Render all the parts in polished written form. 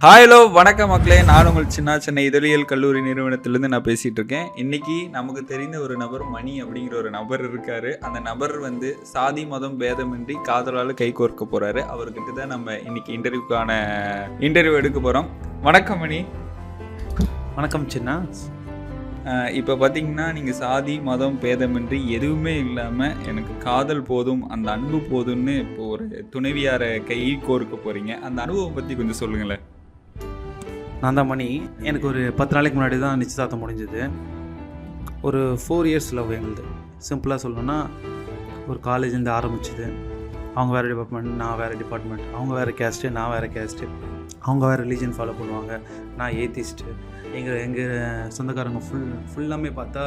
Hello வணக்கம் மக்களே, நான் உங்கள் சென்னை இதழியல் கல்லூரி நிறுவனத்திலேருந்து நான் பேசிகிட்டு இருக்கேன். இன்றைக்கி நமக்கு தெரிந்த ஒரு நபர் மணி அப்படிங்கிற ஒரு நபர் இருக்கார். அந்த நபர் சாதி மதம் பேதமின்றி காதலால் கை கோர்க்க போகிறாரு. அவர்கிட்ட தான் நம்ம இன்றைக்கி இன்டர்வியூ எடுக்க போகிறோம். வணக்கம் மணி. வணக்கம் சின்னா. இப்போ பார்த்தீங்கன்னா நீங்கள் சாதி மதம் பேதமின்றி எதுவுமே இல்லாமல் எனக்கு காதல் போதும், அந்த அன்பு போதும்னு இப்போ ஒரு துணைவியாரை கை கோர்க்க போகிறீங்க. அந்த அனுபவம் பற்றி கொஞ்சம் சொல்லுங்களேன். நான் தான் மணி. எனக்கு ஒரு 10 நாளைக்கு முன்னாடி தான் நிச்சயதார்த்தம் முடிஞ்சது. ஒரு 4 இயர்ஸ் லவ் எங்களுது. சிம்பிளாக சொல்லணுன்னா, ஒரு காலேஜ்லேருந்து ஆரம்பிச்சிது. அவங்க வேறு டிபார்ட்மெண்ட், நான் வேறு டிபார்ட்மெண்ட். அவங்க வேறு கேஸ்ட்டு, நான் வேறு கேஸ்ட்டு. அவங்க வேறு ரிலீஜன் ஃபாலோ பண்ணுவாங்க, நான் ஏத்திஸ்ட்டு. எங்கள் சொந்தக்காரங்க ஃபுல்லாமே பார்த்தா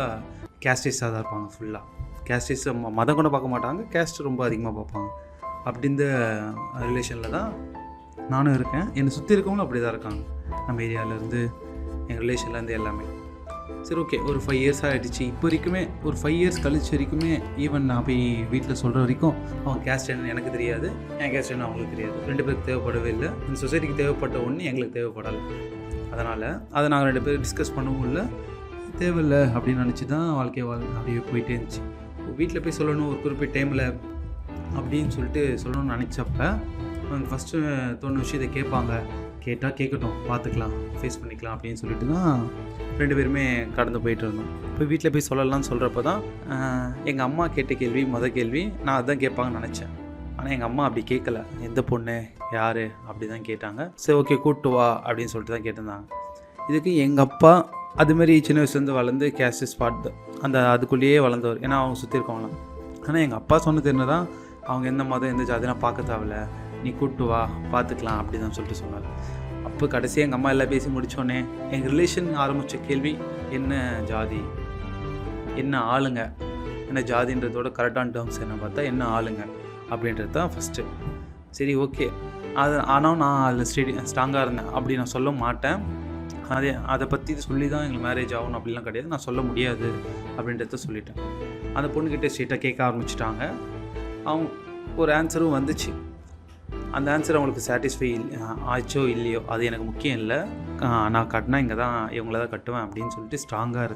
கேஸ்டிஸ்டாக தான் இருப்பாங்க. ஃபுல்லாக கேஸ்டிஸ் மதம் கூட பார்க்க மாட்டாங்க, கேஸ்ட்டு ரொம்ப அதிகமாக பார்ப்பாங்க. அப்படி இந்த ரிலேஷனில் தான் நானும் இருக்கேன். என்னை சுற்றி இருக்கவங்களும் அப்படி தான் இருக்காங்க. நம்ம ஏரியாவிலேருந்து, எங்கள் ரிலேஷன்லேருந்து எல்லாமே. சரி, ஓகே. ஒரு 5 இயர்ஸ் ஆகிடுச்சு. இப்போ வரைக்குமே ஒரு 5 இயர்ஸ் கழிச்சு வரைக்குமே ஈவன் நான் போய் வீட்டில் சொல்கிற வரைக்கும் அவங்க கேஸ்ட் என்ன எனக்கு தெரியாது, என் கேஸ்ட் என்ன அவங்களுக்கு தெரியாது. 2 பேருக்கு தேவைப்படவே இல்லை. இந்த சொசைட்டிக்கு தேவைப்பட்ட ஒன்று எங்களுக்கு தேவைப்படலை. அதனால் அதை நாங்கள் 2 பேரும் டிஸ்கஸ் பண்ணவும் இல்லை, தேவையில்லை அப்படின்னு நினச்சி தான் வாழ்க்கையை அப்படியே போயிட்டே இருந்துச்சு. வீட்டில் போய் சொல்லணும் ஒரு குறிப்பிட்ட டைமில் அப்படின்னு சொல்லிட்டு சொல்லணும்னு நினச்சப்ப அவங்க ஃபஸ்ட்டு தோணு விஷயத்தை கேட்பாங்க. கேட்டால் கேட்கட்டும், பார்த்துக்கலாம், ஃபேஸ் பண்ணிக்கலாம் அப்படின்னு சொல்லிட்டு தான் 2 பேருமே கடந்து போயிட்டு இருந்தோம். இப்போ வீட்டில் போய் சொல்லலாம்னு சொல்கிறப்ப தான் எங்கள் அம்மா கேட்ட கேள்வி நான் அதுதான் கேட்பாங்கன்னு நினச்சேன். ஆனால் எங்கள் அம்மா அப்படி கேட்கல. எந்த பொண்ணு, யார், அப்படி தான் கேட்டாங்க. சரி, ஓகே, கூப்பிட்டு வா அப்படின்னு சொல்லிட்டு தான் கேட்டிருந்தாங்க. இதுக்கு எங்கள் அப்பா அதுமாரி சின்ன வயசுலேருந்து வளர்ந்து கேஸ்ட் ஸ்பாட் அதுக்குள்ளேயே வளர்ந்தவர். ஏன்னா அவங்க சுற்றி இருக்கவங்களாம். ஆனால் எங்கள் அப்பா சொன்னது என்ன தான், அவங்க எந்த மதம் எந்த ஜாதிலாம் பார்க்க தேவையில்ல, நீ கூப்பிட்டு வா, பார்த்துக்கலாம் அப்படி தான் சொல்லிட்டு சொன்னார். அப்போ கடைசியாக எங்கள் அம்மா எல்லாம் பேசி முடித்தோடனே எங்கள் ரிலேஷன் ஆரம்பித்த கேள்வி, என்ன ஜாதி, என்ன ஆளுங்க, என்ன ஜாதின்றதோட கரெக்டான டேர்ம்ஸ் என்ன பார்த்தா என்ன ஆளுங்க அப்படின்றது தான் ஃபஸ்ட்டு. சரி, ஓகே. ஆனால் நான் அதில் ஸ்ட்ராங்காக இருந்தேன். அப்படி நான் சொல்ல மாட்டேன். அதை பற்றி சொல்லி தான் எங்களுக்கு மேரேஜ் ஆகணும் அப்படிலாம் கிடையாது. நான் சொல்ல முடியாது அப்படின்றத சொல்லிட்டேன். அந்த பொண்ணுக்கிட்ட ஸ்ட்ரெயிட்டாக கேட்க ஆரம்பிச்சிட்டாங்க. அவங்க ஒரு ஆன்சரும் வந்துச்சு. அந்த ஆன்சர் அவங்களுக்கு சாட்டிஸ்ஃபை ஆச்சோ இல்லையோ அது எனக்கு முக்கியம் இல்லை. நான் கட்டினா இங்கே தான் இவங்கள தான் கட்டுவேன் அப்படின்னு சொல்லிட்டு ஸ்ட்ராங்காக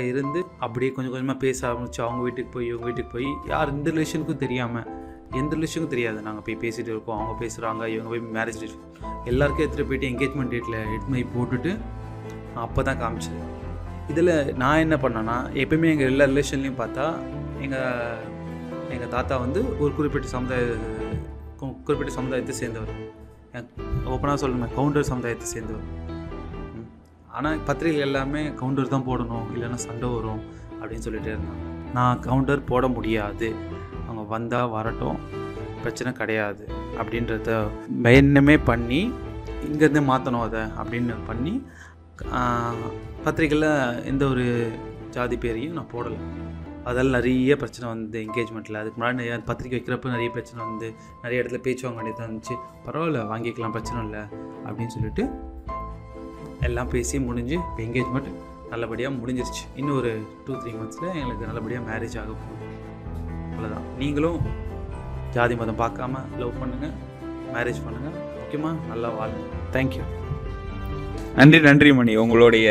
இருந்து அப்படியே கொஞ்சம் கொஞ்சமாக பேச ஆரம்பிச்சு. அவங்க வீட்டுக்கு போய் இவங்க வீட்டுக்கு போய் யார் இந்த ரிலேஷனுக்கும் தெரியாமல், எந்த ரிலேஷனுக்கும் தெரியாது, நாங்கள் போய் பேசிகிட்டு இருக்கோம். அவங்க பேசுகிறாங்க, இவங்க போய் மேரேஜ் டேட் எல்லாருக்கும் எடுத்துகிட்டு போயிட்டு என்கேஜ்மெண்ட் டேட்டில் எடுத்து போட்டுட்டு அப்போ தான் காமிச்சது. இதில் நான் என்ன பண்ணேன்னா, எப்போயுமே எங்கள் எல்லா ரிலேஷன்லேயும் பார்த்தா எங்கள் தாத்தா ஒரு குறிப்பிட்ட சமுதாயத்தை சேர்ந்தவர். ஓப்பனாக சொல்லணுமே, கவுண்டர் சமுதாயத்தை சேர்ந்தவர். ஆனால் பத்திரிகை எல்லாமே கவுண்டர் தான் போடணும், இல்லைன்னா சண்டை வரும் அப்படின்னு சொல்லிகிட்டே இருந்தாங்க. நான் கவுண்டர் போட முடியாது, அவங்க வந்தால் வரட்டும், பிரச்சனை கிடையாது அப்படின்றத பயணமே பண்ணி இங்கேருந்து மாற்றணும் அதை அப்படின்னு பண்ணி பத்திரிகையில் எந்த ஒரு ஜாதி பேரையும் நான் போடலை. அதில் நிறைய பிரச்சனை என்கேஜ்மெண்ட்டில். அதுக்கு முன்னாடி பத்திரிக்கை வைக்கிறப்ப நிறைய பிரச்சனை நிறைய இடத்துல பேச்சு வாங்க வேண்டியதாக இருந்துச்சு. பரவாயில்ல, வாங்கிக்கலாம், பிரச்சனை இல்லை அப்படின்னு சொல்லிட்டு எல்லாம் பேசி முடிஞ்சு இப்போ என்கேஜ்மெண்ட் நல்லபடியாக முடிஞ்சிருச்சு. இன்னும் ஒரு 2-3 மந்த்ஸில் எங்களுக்கு நல்லபடியாக மேரேஜ் ஆக போகுது. அவ்வளோதான். நீங்களும் ஜாதி மதம் பார்க்காம லவ் பண்ணுங்கள், மேரேஜ் பண்ணுங்கள், முக்கியமாக நல்லா வாழுங்க. தேங்க்யூ. நன்றி மணி. உங்களுடைய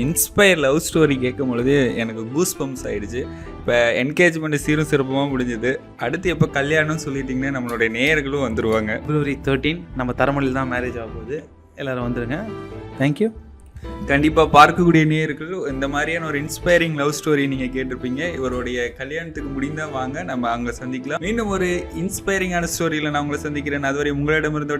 இன்ஸ்பயர் லவ் ஸ்டோரி கேட்கும் பொழுது எனக்கு கூஸ் பம்ப்ஸ் ஆகிடுச்சு. இப்போ என்கேஜ்மெண்ட் சீரும் சிறப்பமாக முடிஞ்சது. அடுத்து எப்போ கல்யாணம்னு சொல்லிட்டிங்கன்னா நம்மளுடைய நேயர்களும் வந்துடுவாங்க. February 13 நம்ம தரமணியில் தான் மேரேஜ் ஆக போகுது. எல்லோரும் வந்துடுங்க. தேங்க்யூ. கண்டிப்பாக பார்க்கக்கூடிய நேயர்கள் இந்த மாதிரியான ஒரு இன்ஸ்பைரிங் லவ் ஸ்டோரி நீங்கள் கேட்டிருப்பீங்க. இவருடைய கல்யாணத்துக்கு முடிந்தால் வாங்க, நம்ம அங்கே சந்திக்கலாம். இன்னும் ஒரு இன்ஸ்பைரிங்கான ஸ்டோரியில் நான் உங்களை சந்திக்கிறேன். அதுவரை உங்களிடமிருந்து